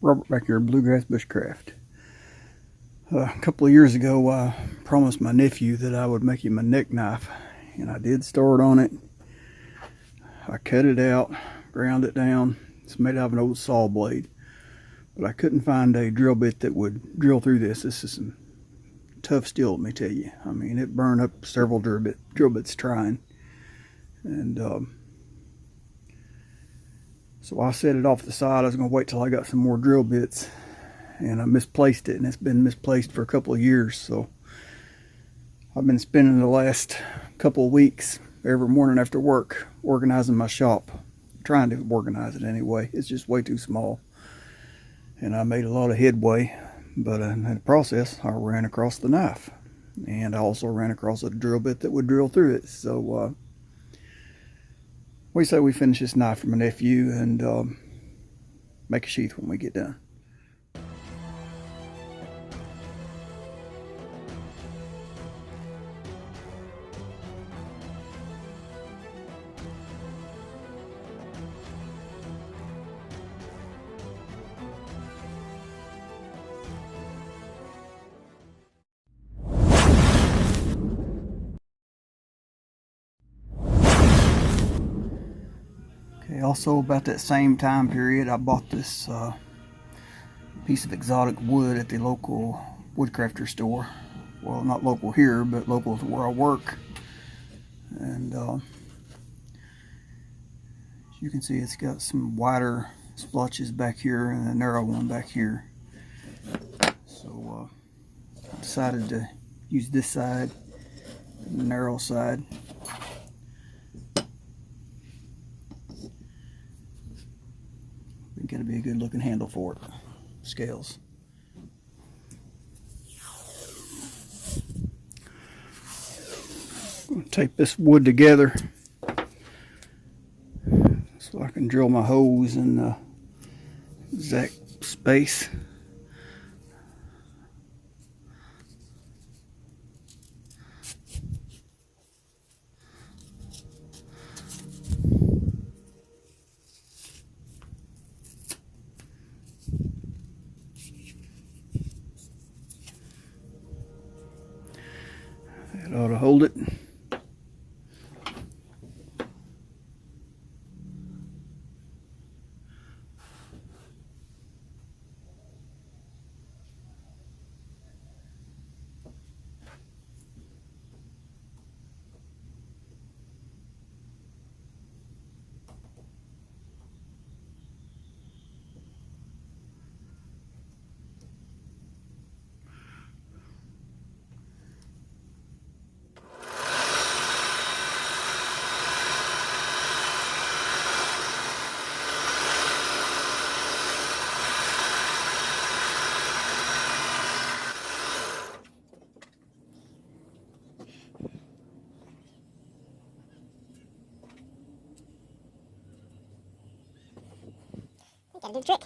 Robert back here, Bluegrass Bushcraft. A couple of years ago, I promised my nephew that I would make him a neck knife, and I did start on it. I cut it out, ground it down. It's made out of an old saw blade, but I couldn't find a drill bit that would drill through this. This is some tough steel, let me tell you. I mean, it burned up several drill bits trying, and so I set it off the side. I was going to wait till I got some more drill bits, and I misplaced it, and it's been misplaced for a couple of years. So I've been spending the last couple of weeks every morning after work organizing my shop, trying to organize it anyway. It's just way too small, and I made a lot of headway, but in the process I ran across the knife, and I also ran across a drill bit that would drill through it. So we say we finish this knife for my nephew and make a sheath when we get done. Okay, also about that same time period, I bought this piece of exotic wood at the local woodcrafter store. Well, not local here, but local to where I work. And as you can see, it's got some wider splotches back here and a narrow one back here. So I decided to use this side and the narrow side. Got to be a good looking handle for it. Scales. I'm going to tape this wood together so I can drill my holes in the exact space. That ought to hold it. Gotta do the trick.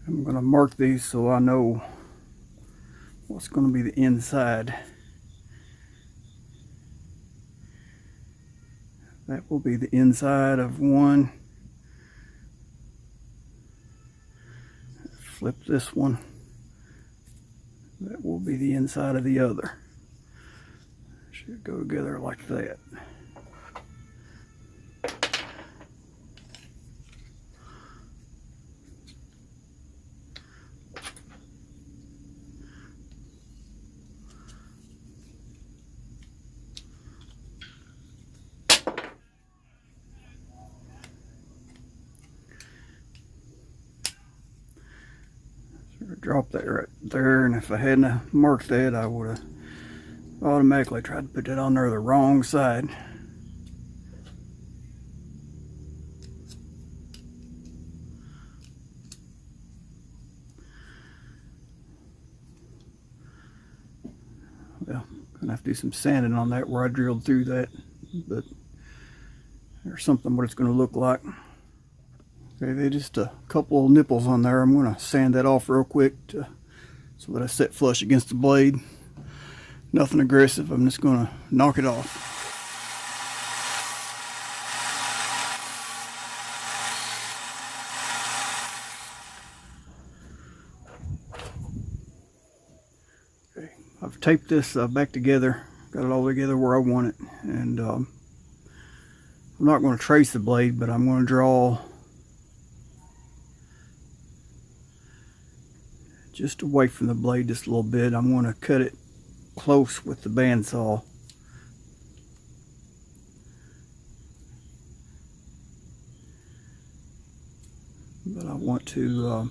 I'm going to mark these so I know what's going to be the inside. That will be the inside of one. Flip this one. That will be the inside of the other. Should go together like that. Drop that right there, and if I hadn't marked that, I would have automatically tried to put that on there the wrong side. Well, gonna have to do some sanding on that where I drilled through that, but there's something what it's gonna look like. Okay, there's just a couple of nipples on there. I'm going to sand that off real quick so that I set flush against the blade. Nothing aggressive. I'm just going to knock it off. Okay, I've taped this back together. Got it all together where I want it. And I'm not going to trace the blade, but I'm going to draw just away from the blade just a little bit. I'm going to cut it close with the bandsaw. But I want to,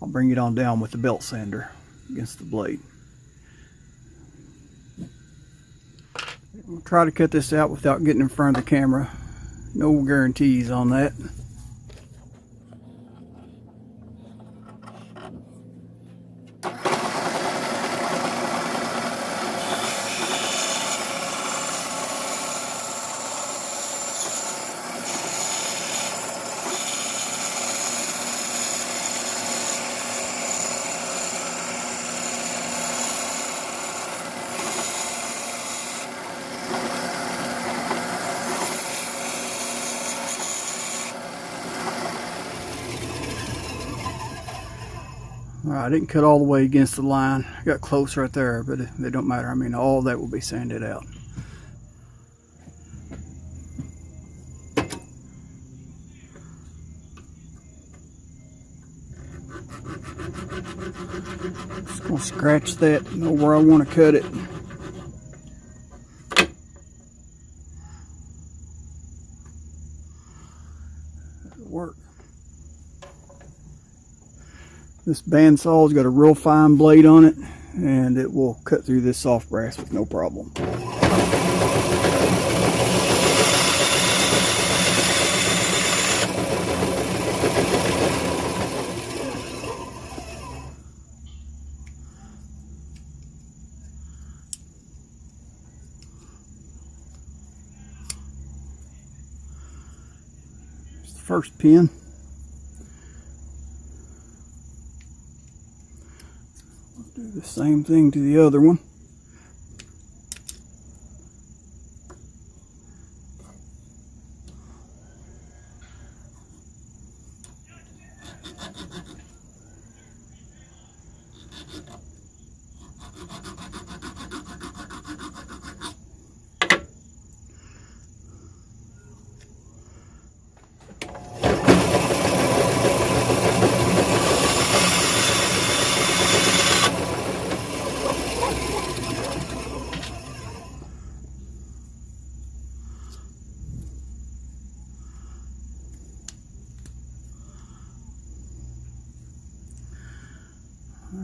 I'll bring it on down with the belt sander against the blade. I'll try to cut this out without getting in front of the camera. No guarantees on that. Alright, I didn't cut all the way against the line. I got close right there, but it don't matter. I mean, all that will be sanded out. Just gonna scratch that, know where I want to cut it. That'll work. This bandsaw's got a real fine blade on it, and it will cut through this soft brass with no problem. Here's the first pin. Do the same thing to the other one.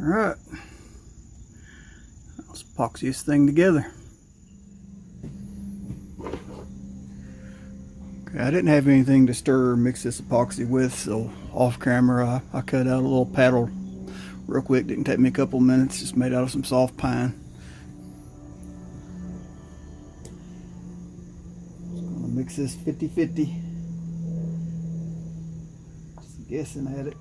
Alright, let's epoxy this thing together. Okay, I didn't have anything to stir or mix this epoxy with, so off camera I cut out a little paddle real quick. Didn't take me a couple minutes, just made out of some soft pine. Just gonna mix this 50-50. Just guessing at it.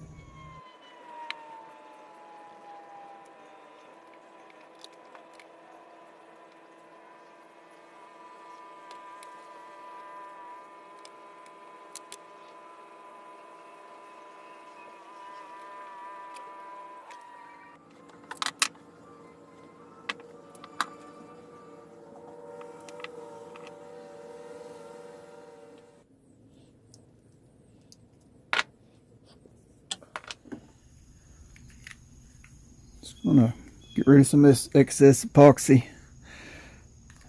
Just gonna get rid of some of this excess epoxy.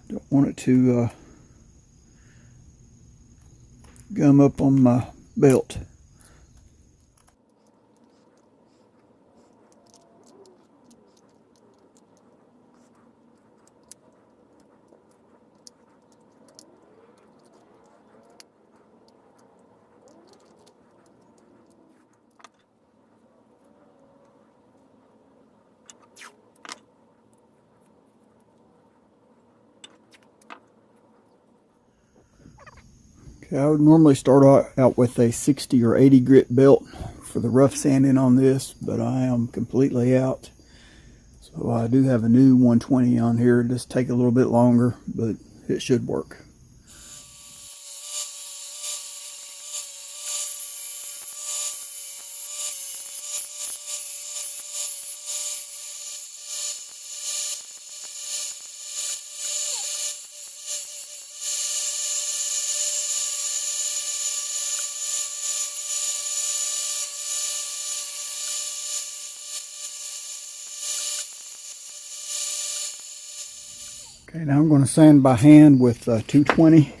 Don't want it to gum up on my belt. I would normally start out with a 60 or 80 grit belt for the rough sanding on this, but I am completely out. So So I do have a new 120 on here. It just take a little bit longer, but it should work. Okay, now I'm going to sand by hand with 220.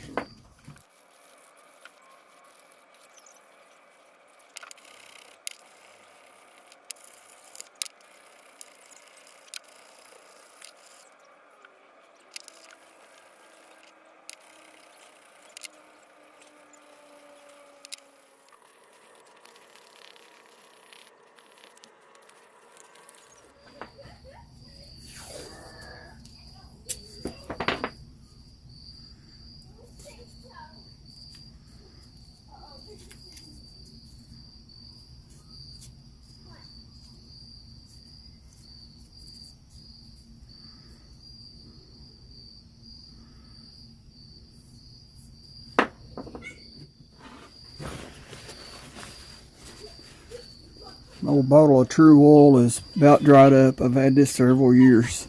My old bottle of True Oil is about dried up. I've had this several years.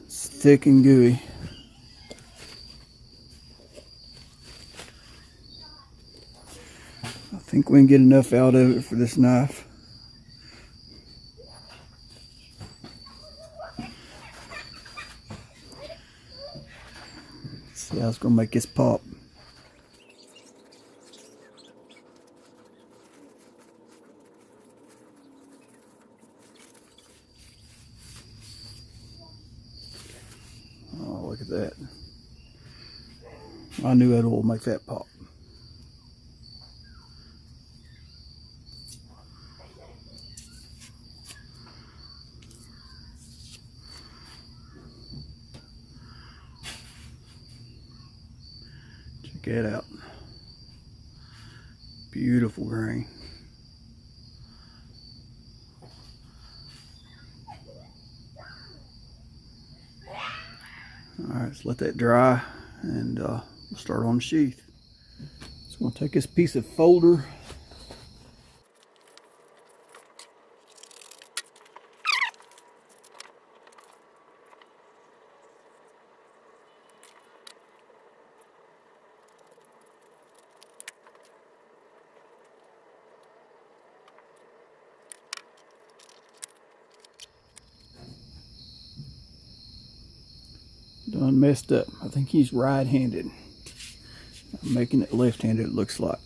It's thick and gooey. I think we can get enough out of it for this knife. Let's see how it's going to make this pop. Oh, look at that. I knew that oil would make that pop. Check it out. Beautiful grain. Alright, let's let that dry and we'll start on the sheath. So I'm going to take this piece of folder. Done messed up. I think he's right-handed. I'm making it left-handed, it looks like.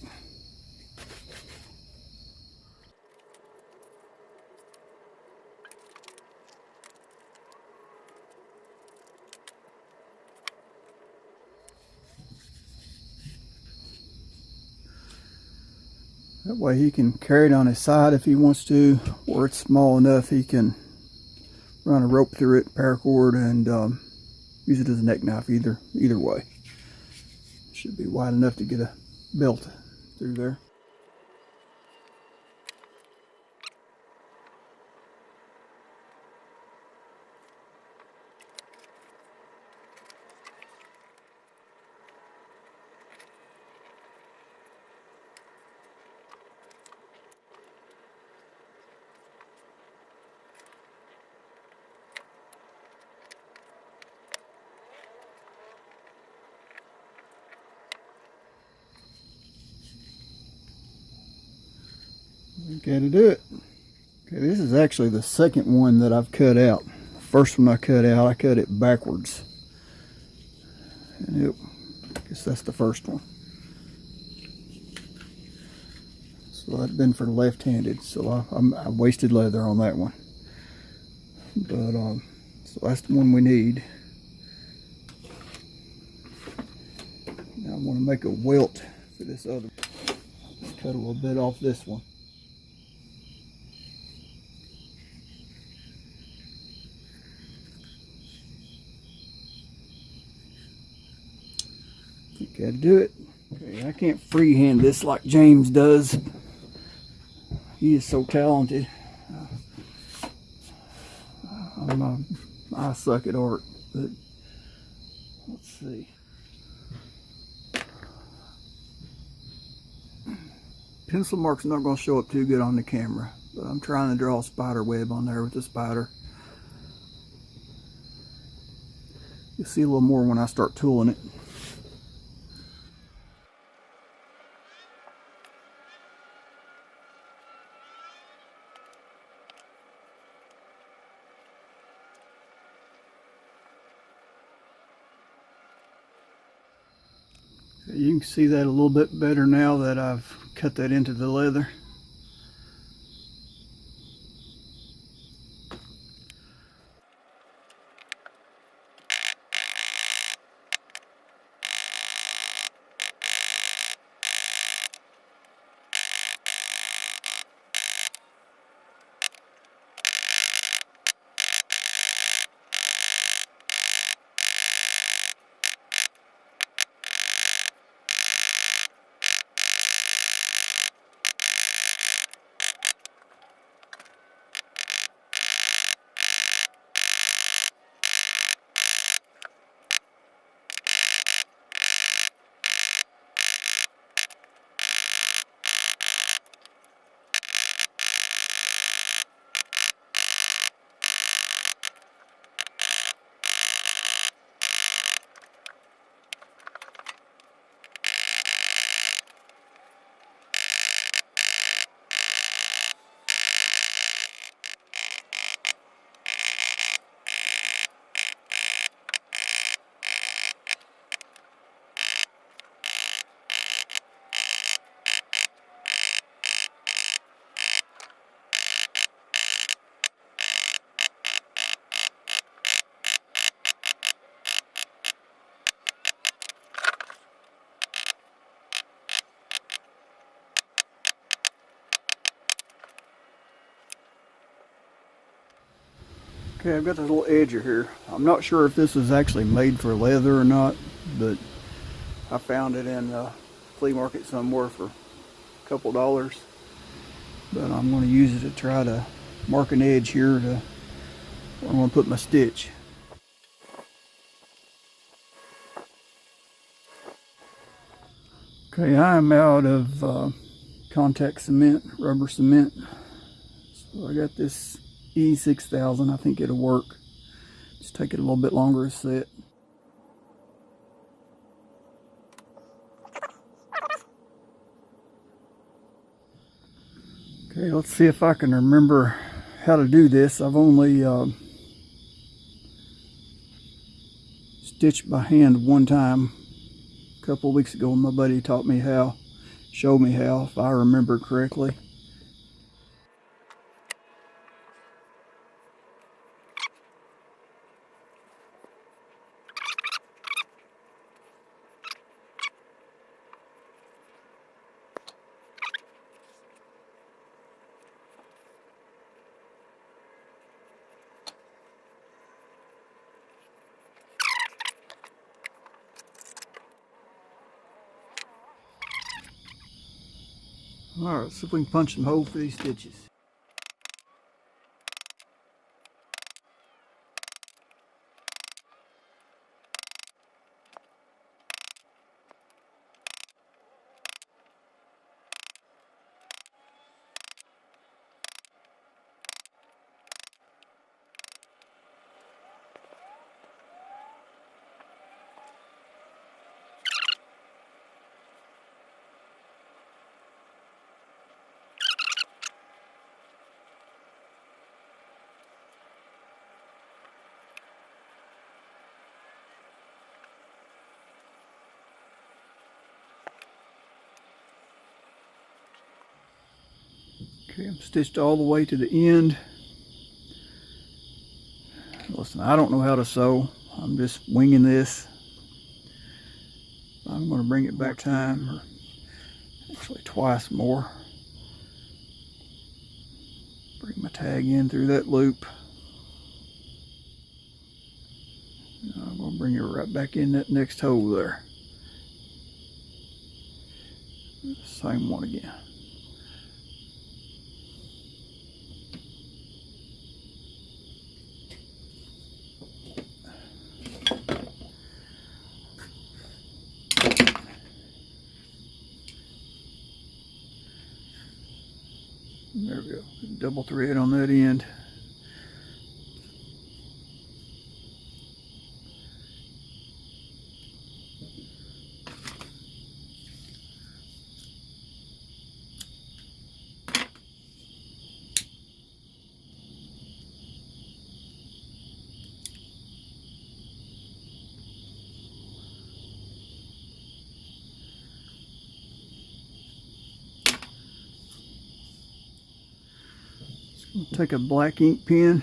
That way he can carry it on his side if he wants to, or it's small enough he can run a rope through it, paracord, and use it as a neck knife. Either way. Should be wide enough to get a belt through there. Okay, to do it. Okay, this is actually the second one that I've cut out. The first one I cut out, I cut it backwards. And I guess that's the first one. So that'd been for left-handed, so I wasted leather on that one. But so that's the one we need. Now I want to make a welt for this other. Just cut a little bit off this one. Gotta do it. Okay, I can't freehand this like James does. He is so talented. I suck at art, but let's see. Pencil mark's not going to show up too good on the camera, but I'm trying to draw a spider web on there with the spider. You'll see a little more when I start tooling it. You can see that a little bit better now that I've cut that into the leather. Okay, I've got this little edger here. I'm not sure if this was actually made for leather or not, but I found it in a flea market somewhere for a couple dollars. But I'm going to use it to try to mark an edge here to where I'm going to put my stitch. Okay, I'm out of contact cement, rubber cement. So I got this E6000. I think it'll work. Just take it a little bit longer to set. Okay, let's see if I can remember how to do this. I've only stitched by hand one time a couple of weeks ago. My buddy taught me how, showed me how, if I remember correctly. Alright, let's see if we can punch some holes for these stitches. Okay, I'm stitched all the way to the end. Listen, I don't know how to sew. I'm just winging this. I'm going to bring it back time, or actually twice more. Bring my tag in through that loop. I'm going to bring it right back in that next hole there. Same one again. There we go. Double thread on that end. Take a black ink pen.